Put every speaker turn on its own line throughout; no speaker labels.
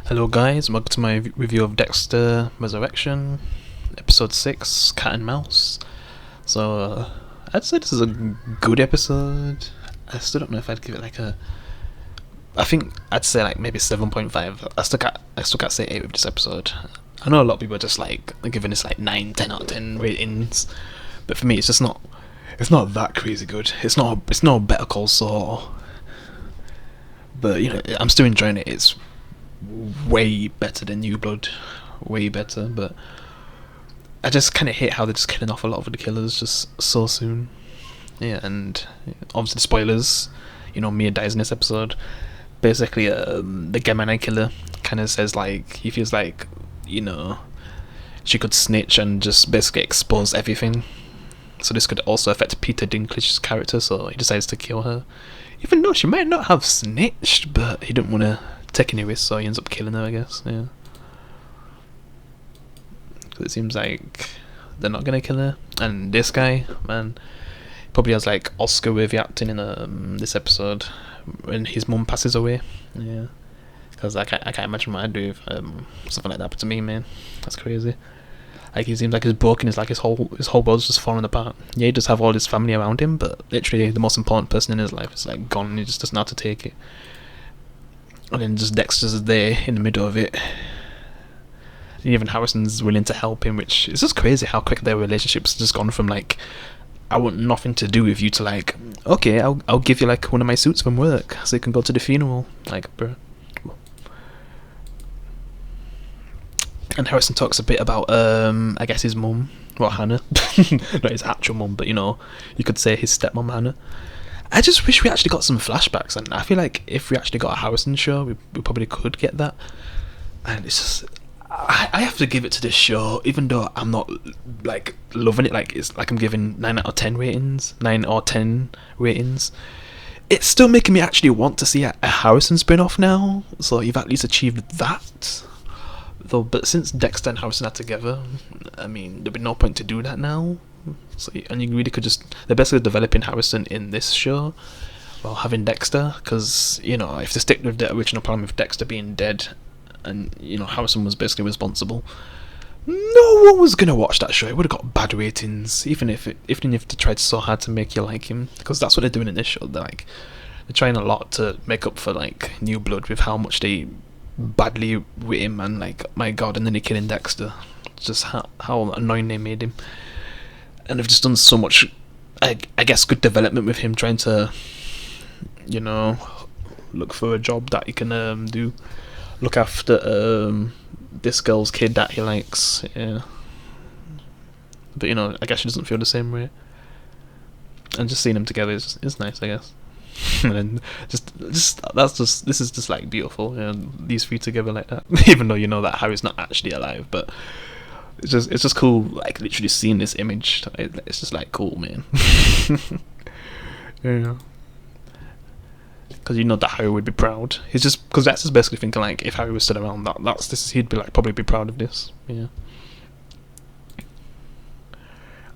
Hello guys, welcome to my review of Dexter Resurrection, episode 6, Cat and Mouse. I'd say this is a good episode. I still don't know if I'd give it like a... I think I'd say like maybe 7.5. I still can't say 8 with this episode. I know a lot of people are just like giving this like 9, 10 out of 10 ratings, but for me it's just not... It's not that crazy good. It's not Better Call Saul, but you know, I'm still enjoying it. It's way better than New Blood, way better, but I just kind of hate how they're just killing off a lot of the killers just so soon. Yeah, and obviously spoilers, you know, Mia dies in this episode. Basically, the Gemini killer kind of says like, he feels like, you know, she could snitch and just basically expose everything. So this could also affect Peter Dinklage's character, so he decides to kill her. Even though she might not have snitched, but he didn't want to take any risks, so he ends up killing her, I guess. Yeah. Because it seems like they're not gonna kill her. And this guy, man, probably has like Oscar-worthy acting in this episode when his mum passes away. Yeah. Because I can't imagine what I'd do if something like that happened to me, man. That's crazy. Like, he seems like he's broken. It's like his whole world's just falling apart. Yeah, he does have all his family around him, but literally the most important person in his life is like gone, and he just doesn't know how to take it. And then just Dexter's there in the middle of it. And even Harrison's willing to help him, which is just crazy how quick their relationship's just gone from like, I want nothing to do with you, to like, okay, I'll give you like one of my suits from work so you can go to the funeral. Like, bruh. And Harrison talks a bit about, I guess his mum, well, Hannah, not his actual mum, but you know, you could say his stepmom Hannah. I just wish we actually got some flashbacks, and I feel like if we actually got a Harrison show, we probably could get that. And it's just, I have to give it to this show, even though I'm not like loving it. Like, it's like I'm giving 9 out of 10 ratings, 9 or 10 ratings. It's still making me actually want to see a Harrison spin-off now. So you've at least achieved that. Though, but since Dexter and Harrison are together, I mean, there'd be no point to do that now. So, and you really could just, they're basically developing Harrison in this show while having Dexter, because, you know, if they stick with the original plan with Dexter being dead, and, you know, Harrison was basically responsible, no one was gonna watch that show. It would have got bad ratings, even if they tried so hard to make you like him, because that's what they're doing in this show. They're trying a lot to make up for like New Blood with how much they badly with him, and like, my god, and then they killing Dexter. Just how annoying they made him. And they've just done so much, I guess, good development with him, trying to, you know, look for a job that he can do, look after this girl's kid that he likes. Yeah. But you know, I guess she doesn't feel the same way. And just seeing them together is nice, I guess. And this is just like beautiful, you know, these three together like that. Even though you know that Harry's not actually alive, but it's just cool, like literally seeing this image. It's just like cool, man. Yeah, because you know that Harry would be proud. He's just, because that's just basically thinking like, if Harry was still around, he'd be like, probably be proud of this. Yeah.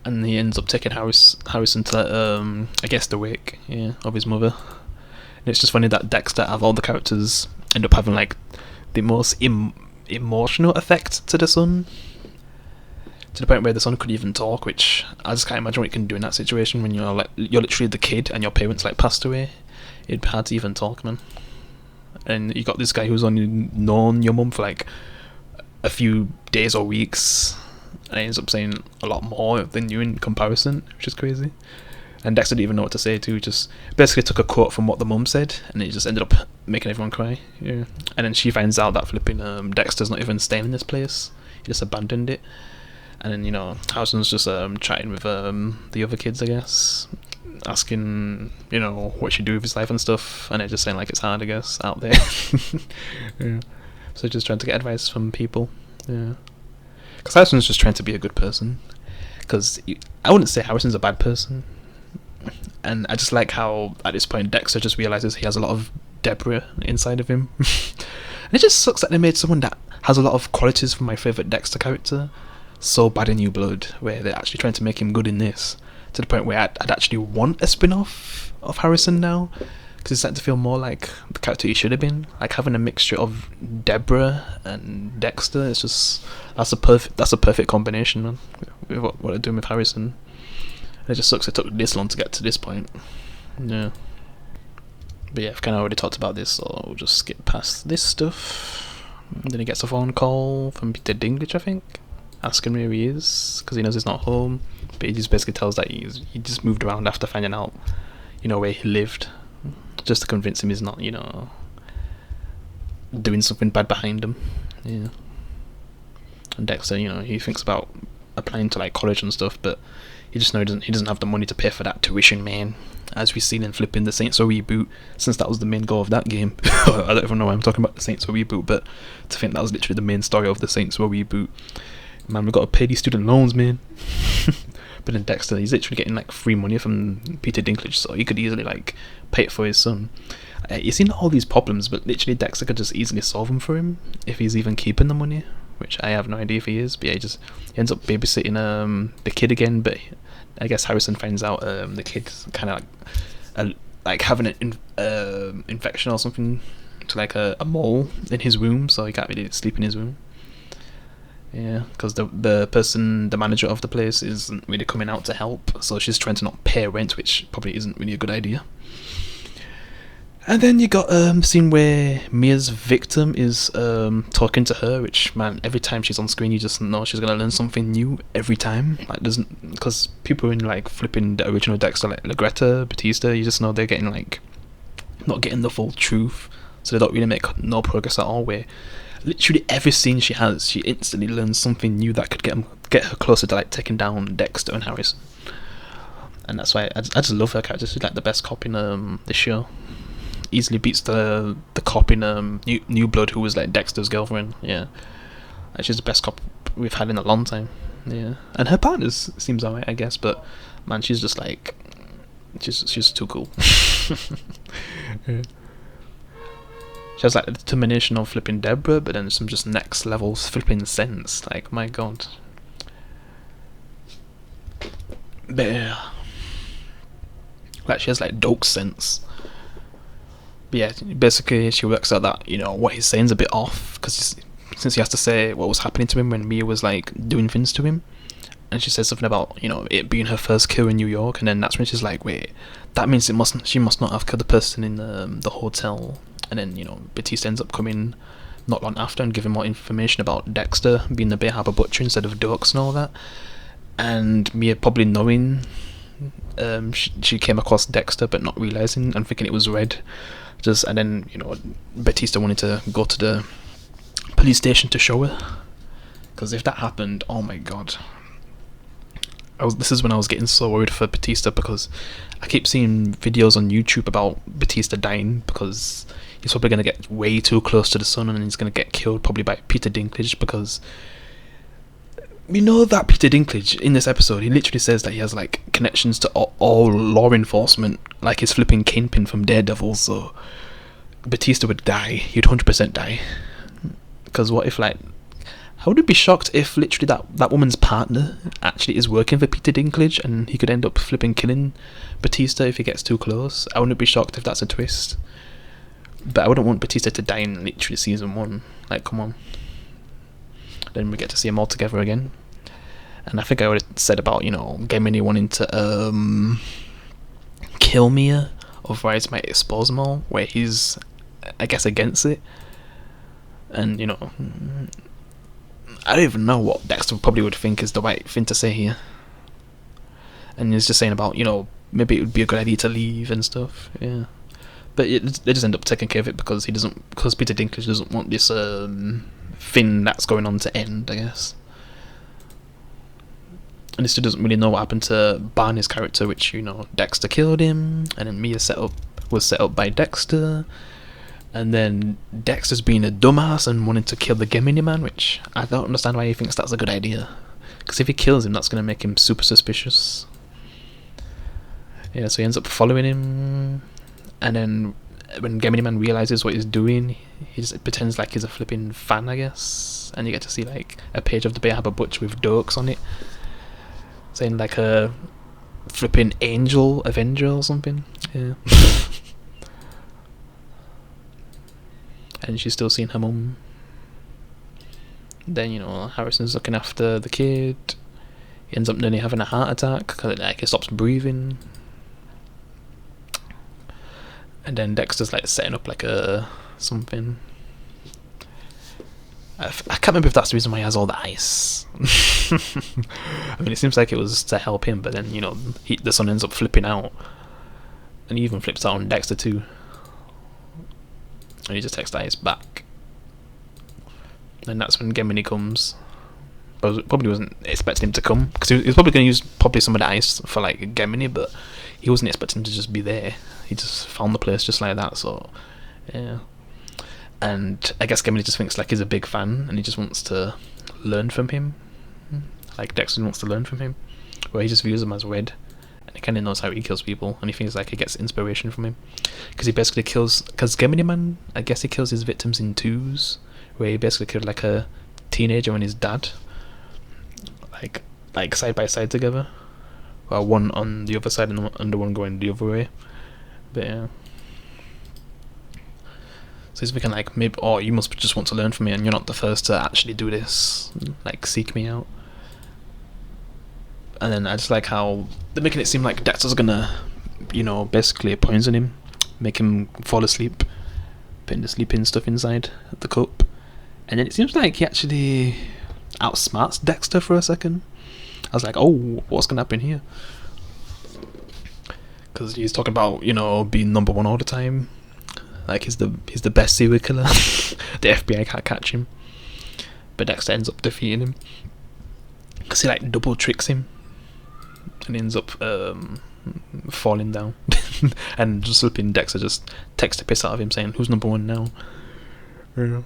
And he ends up taking Harrison to I guess the wake, yeah, of his mother. And it's just funny that Dexter, out of all the characters, end up having like the most emotional effect to the son, to the point where the son could even talk, which I just can't imagine what you can do in that situation when you're literally the kid and your parents like passed away. It'd be hard to even talk, man. And you got this guy who's only known your mum for like a few days or weeks, and he ends up saying a lot more than you in comparison, which is crazy. And Dexter didn't even know what to say too. He just basically took a quote from what the mum said, and it just ended up making everyone cry. Yeah. And then she finds out that flipping Dexter's not even staying in this place. He just abandoned it. And then, you know, Harrison's just chatting with the other kids, I guess, asking, you know, what he should do with his life and stuff, and they're just saying like it's hard, I guess, out there. Yeah. So just trying to get advice from people. Yeah. Because Harrison's just trying to be a good person. Because I wouldn't say Harrison's a bad person. And I just like how, at this point, Dexter just realises he has a lot of Deborah inside of him. And it just sucks that they made someone that has a lot of qualities from my favourite Dexter character so bad in New Blood, where they're actually trying to make him good in this. To the point where I'd actually want a spin-off of Harrison now. because it's starting to feel more like the character he should have been. Like having a mixture of Deborah and Dexter. It's just that's a perfect combination, man. With what they're doing with Harrison. And it just sucks it took this long to get to this point. Yeah. But yeah, I've kind of already talked about this, so we'll just skip past this stuff. And then he gets a phone call from Peter Dinklage, I think, asking where he is because he knows he's not home. But he just basically tells that he just moved around after finding out, where he lived, just to convince him he's not, doing something bad behind him. Yeah. And Dexter, he thinks about applying to like college and stuff, but he just knows he doesn't have the money to pay for that tuition, man. As we've seen in flipping the Saints Row reboot, since that was the main goal of that game. I don't even know why I'm talking about the Saints Row reboot, but to think that was literally the main story of the Saints Row reboot. Man, we've got to pay these student loans, man. But then Dexter, he's literally getting like free money from Peter Dinklage, so he could easily like pay it for his son. He's seen all these problems, but literally Dexter could just easily solve them for him if he's even keeping the money, which I have no idea if he is. But yeah, he ends up babysitting the kid again, but I guess Harrison finds out the kid's kind of like having an infection or something to like a mole in his room, so he can't really sleep in his room. Yeah, because the manager of the place isn't really coming out to help, so she's trying to not pay rent, which probably isn't really a good idea. And then you got the scene where Mia's victim is talking to her, which, man, every time she's on screen, you just know she's gonna learn something new every time. Like, because people in like flipping the original Dexter, like Lagretta, Batista, you just know they're getting like not getting the full truth, so they don't really make no progress at all. Where literally every scene she has, she instantly learns something new that could get her closer to like taking down Dexter and Harrison. And that's why I just love her character. She's like the best cop in the show. Easily beats the cop in New Blood, who was like Dexter's girlfriend. Yeah, like, she's the best cop we've had in a long time. Yeah, and her partner seems alright, I guess, but man, she's just like she's too cool. Yeah. She has like the determination of flipping Deborah, but then some just next level flipping sense. Like, my god. But yeah, like she has like dope sense. But yeah, basically she works out that what he's saying's a bit off, because since he has to say what was happening to him when Mia was like doing things to him, and she says something about it being her first kill in New York, and then that's when she's like, wait, that means she must not have killed the person in the hotel. And then Batista ends up coming not long after and giving more information about Dexter being the Bay Harbor butcher instead of Dokes and all that. And Mia probably knowing she came across Dexter but not realizing and thinking it was Red. And then Batista wanted to go to the police station to show her, because if that happened, oh my god. This is when I was getting so worried for Batista, because I keep seeing videos on YouTube about Batista dying because he's probably going to get way too close to the sun and he's going to get killed probably by Peter Dinklage, because we know that Peter Dinklage in this episode, he literally says that he has like connections to all law enforcement, like his flipping Kingpin from Daredevil. So Batista would die. He'd 100% die. Because what if like, I would be shocked if literally that woman's partner actually is working for Peter Dinklage and he could end up flipping killing Batista if he gets too close. I wouldn't be shocked if that's a twist. But I wouldn't want Batista to die in literally season 1. Like, come on. Then we get to see them all together again. And I think I already said about, Gemini wanting to kill Mia, otherwise it might expose them all, where he's, I guess, against it. And, I don't even know what Dexter probably would think is the right thing to say here. And he's just saying about, maybe it would be a good idea to leave and stuff, yeah. But they just end up taking care of it because Peter Dinklage doesn't want this thing that's going on to end, I guess. And he still doesn't really know what happened to Barney's character, which, Dexter killed him, and then Mia was set up by Dexter. And then Dexter's being a dumbass and wanting to kill the Gemini Man, which I don't understand why he thinks that's a good idea. Because if he kills him, that's going to make him super suspicious. Yeah, so he ends up following him. And then when Gemini Man realizes what he's doing, he just pretends like he's a flipping fan, I guess. And you get to see like a page of the Bay Harbor Butch with Dokes on it, saying like a flipping angel avenger or something. Yeah. and she's still seeing her mum. Then, Harrison's looking after the kid. He ends up nearly having a heart attack because he stops breathing. And then Dexter's setting up a something. I can't remember if that's the reason why he has all the ice. I mean, it seems like it was to help him, but then the sun ends up flipping out, and he even flips out on Dexter too. And he just takes the ice back. And that's when Gemini comes. But probably wasn't expecting him to come, because he was probably going to use some of the ice for Gemini, but he wasn't expecting him to just be there. He just found the place just like that. So yeah. And I guess Gemini just thinks he's a big fan, and he just wants to learn from him. Dexter wants to learn from him, where he just views him as red, and he kind of knows how he kills people, and he thinks he gets inspiration from him, because he basically because Gemini Man, I guess he kills his victims in twos, where he basically killed a teenager and his dad, side by side together, while one on the other side and the one going the other way. But yeah. So he's thinking maybe, you must just want to learn from me, and you're not the first to actually do this, seek me out. And then I just like how they're making it seem like Dexter's gonna, basically poison him, make him fall asleep, putting the sleeping stuff inside the cup. And then it seems like he actually outsmarts Dexter for a second. I was like, oh, what's gonna happen here? Because he's talking about, being number one all the time. He's the best serial killer. The FBI can't catch him, but Dexter ends up defeating him because he double tricks him, and ends up falling down. And just flipping, Dexter just takes the piss out of him, saying, "Who's number one now?" Yeah.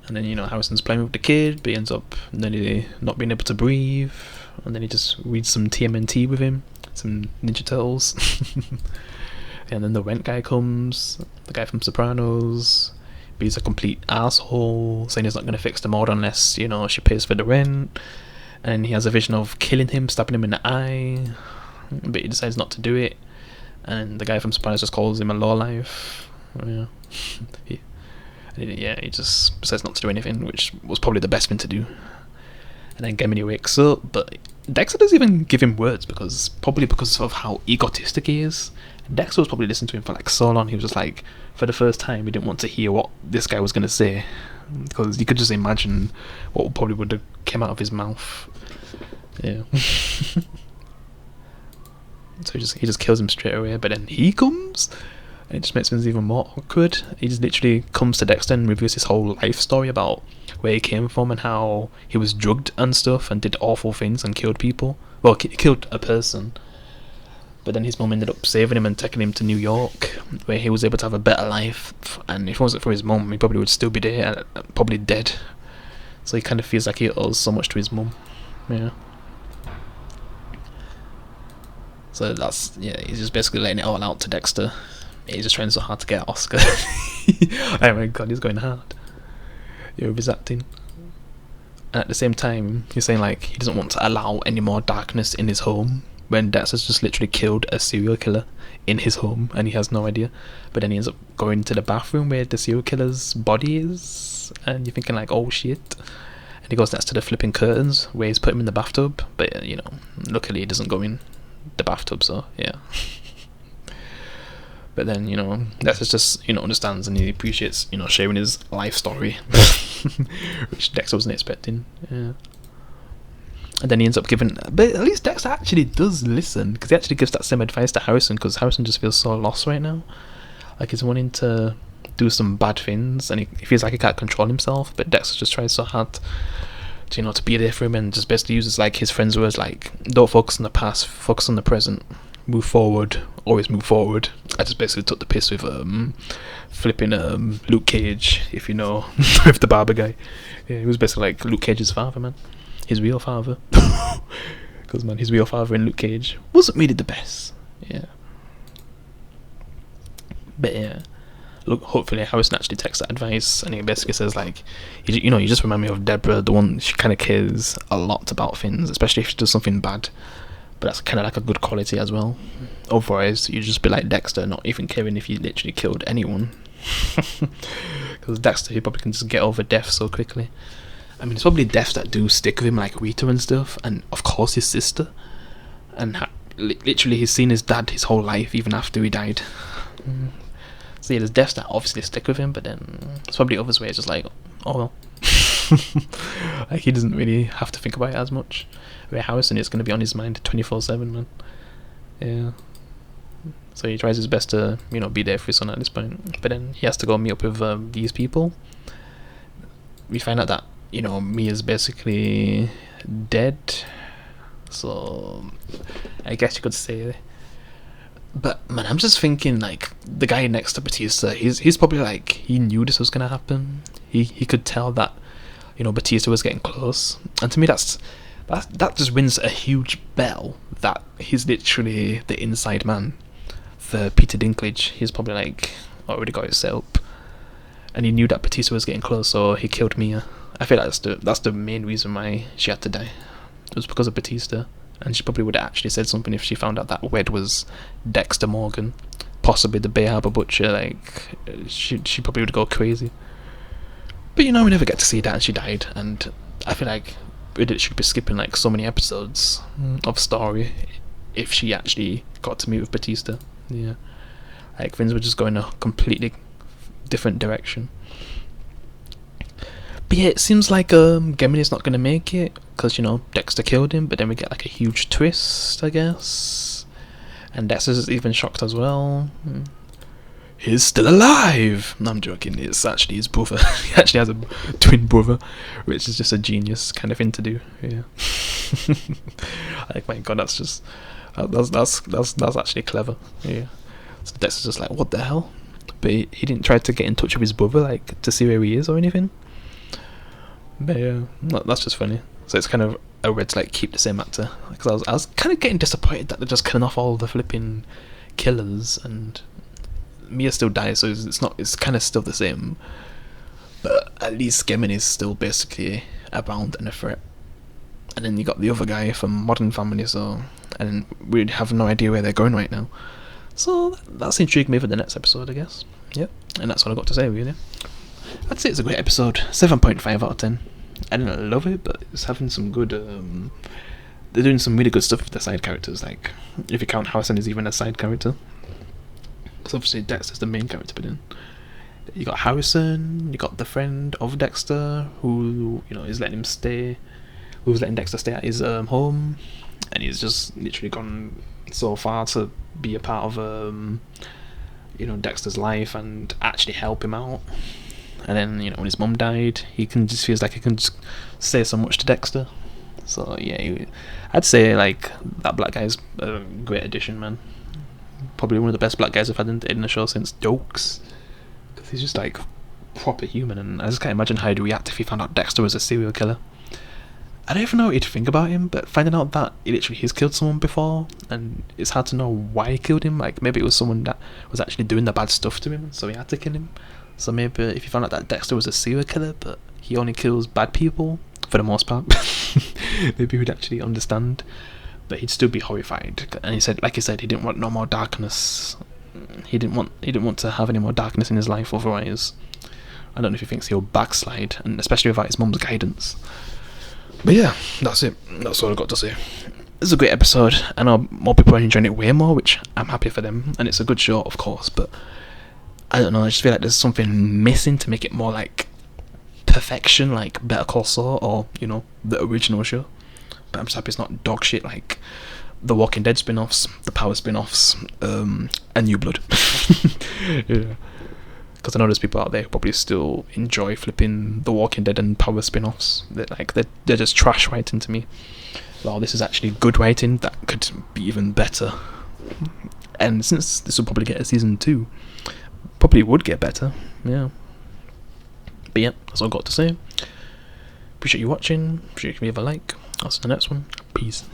And then Harrison's playing with the kid, but he ends up nearly not being able to breathe, and then he just reads some TMNT with him, some Ninja Turtles. And then the rent guy comes, the guy from Sopranos, but he's a complete asshole, saying he's not going to fix the mod unless, she pays for the rent. And he has a vision of killing him, stabbing him in the eye, but he decides not to do it. And the guy from Sopranos just calls him a lowlife. Yeah. He just says not to do anything, which was probably the best thing to do. And then Gemini wakes up, but Dexter doesn't even give him words, probably because of how egotistic he is. Dexter was probably listening to him for so long. He was just for the first time, he didn't want to hear what this guy was going to say, because you could just imagine what probably would have come out of his mouth. Yeah. So he just kills him straight away, but then he comes, and it just makes things even more awkward. He just literally comes to Dexter and reveals his whole life story about where he came from and how he was drugged and stuff and did awful things and killed people. Well, killed a person. But then his mum ended up saving him and taking him to New York, where he was able to have a better life. And if it wasn't for his mum, he probably would still be there, probably dead. So he kind of feels like he owes so much to his mum. Yeah. So he's just basically letting it all out to Dexter. He's just trying so hard to get an Oscar. Oh my god, he's going hard. With his acting. And at the same time, he's saying he doesn't want to allow any more darkness in his home, when Dexter's just literally killed a serial killer in his home and he has no idea. But then he ends up going to the bathroom where the serial killer's body is, and you're thinking oh shit. And he goes next to the flipping curtains where he's put him in the bathtub, but luckily he doesn't go in the bathtub, so yeah. But then Dexter just understands, and he appreciates sharing his life story, which Dexter wasn't expecting. Yeah. And then he ends up giving, but at least Dexter actually does listen, because he actually gives that same advice to Harrison, because Harrison just feels so lost right now. He's wanting to do some bad things, and he feels like he can't control himself, but Dexter just tries so hard to be there for him, and just basically uses his friend's words don't focus on the past, focus on the present, move forward, always move forward. I just basically took the piss with flipping Luke Cage, if you know, with the barber guy. Yeah, he was basically Luke Cage's father, man. His real father. Because his real father in Luke Cage wasn't really the best. Yeah. But yeah, look, hopefully Harrison actually takes that advice, and he basically says you just remind me of Deborah, the one, she kind of cares a lot about things, especially if she does something bad. But that's kind of a good quality as well. Otherwise, you just be like Dexter, not even caring if you literally killed anyone. Because because Dexter, he probably can just get over death so quickly. I mean, it's probably deaths that do stick with him, like Rita and stuff, and of course his sister. And literally, he's seen his dad his whole life, even after he died. So yeah, there's deaths that obviously stick with him, but then it's probably others where it's just like, oh well. Like, he doesn't really have to think about it as much. Where Harrison is going to be on his mind 24/7, man. Yeah. So he tries his best to, be there for his son at this point. But then he has to go meet up with these people. We find out that, Mia's basically dead. So I guess you could say. But man, I'm just thinking, like, the guy next to Batista, he's probably like, he knew this was gonna happen. He could tell that, Batista was getting close. And to me, that just rings a huge bell that he's literally the inside man for Peter Dinklage. He's probably like already got it set up, and he knew that Batista was getting close, so he killed Mia. I feel like that's the main reason why she had to die. It was because of Batista, and she probably would have actually said something if she found out that Wed was Dexter Morgan, possibly the Bay Harbor Butcher. Like, she probably would go crazy. But we never get to see that, and she died. And I feel like it should be skipping like so many episodes of story if she actually got to meet with Batista. Yeah, like things were just going a completely different direction. But yeah, it seems like Gemini's not going to make it because, Dexter killed him, but then we get like a huge twist, I guess. And Dexter's even shocked as well. He's still alive! No, I'm joking, it's actually his brother. He actually has a twin brother, which is just a genius kind of thing to do. Yeah. Like, my god, that's actually clever. Yeah. So Dexter's just like, what the hell? But he didn't try to get in touch with his brother, like, to see where he is or anything. But yeah, that's just funny. So it's kind of a red to like keep the same actor, because I was kind of getting disappointed that they're just killing off all the flipping killers, and Mia still dies, so it's kind of still the same. But at least Gemini is still basically around and a threat. And then you got the other guy from Modern Family, and we have no idea where they're going right now. So that's intrigued me for the next episode, I guess. Yep, and that's what I got to say, really. I'd say it's a great episode. 7.5 out of 10. I don't love it, but it's having some good. They're doing some really good stuff with the side characters. Like, if you count Harrison as even a side character, because obviously Dexter's the main character. But then you got Harrison, you got the friend of Dexter who is letting him stay, who's letting Dexter stay at his home, and he's just literally gone so far to be a part of Dexter's life and actually help him out. And then, when his mum died, he just feels like he can just say so much to Dexter. So yeah, I'd say like that black guy's a great addition, man. Probably one of the best black guys I've had in the show since Jokes, because he's just like proper human, and I just can't imagine how he'd react if he found out Dexter was a serial killer. I don't even know what he'd think about him, but finding out that he literally has killed someone before, and it's hard to know why he killed him. Like, maybe it was someone that was actually doing the bad stuff to him, so he had to kill him. So maybe if you found out that Dexter was a serial killer, but he only kills bad people for the most part, maybe he'd actually understand. But he'd still be horrified. And he said, like he said, he didn't want no more darkness. He didn't want to have any more darkness in his life. Otherwise, I don't know if he thinks he'll backslide, and especially without his mum's guidance. But yeah, that's it. That's all I got to say. It's a great episode. I know more people are enjoying it way more, which I'm happy for them. And it's a good show, of course, but I don't know, I just feel like there's something missing to make it more like perfection, like Better Call Saul or, the original show. But I'm just happy it's not dog shit like the Walking Dead spin-offs, the Power spin-offs, and New Blood. Yeah. Because I know there's people out there who probably still enjoy flipping the Walking Dead and Power spin-offs. They're just trash writing to me. Well, this is actually good writing that could be even better. And since this will probably get a season 2, probably would get better, yeah. But yeah, that's all I've got to say. Appreciate you watching. Appreciate you give me a like. I'll see you in the next one. Peace.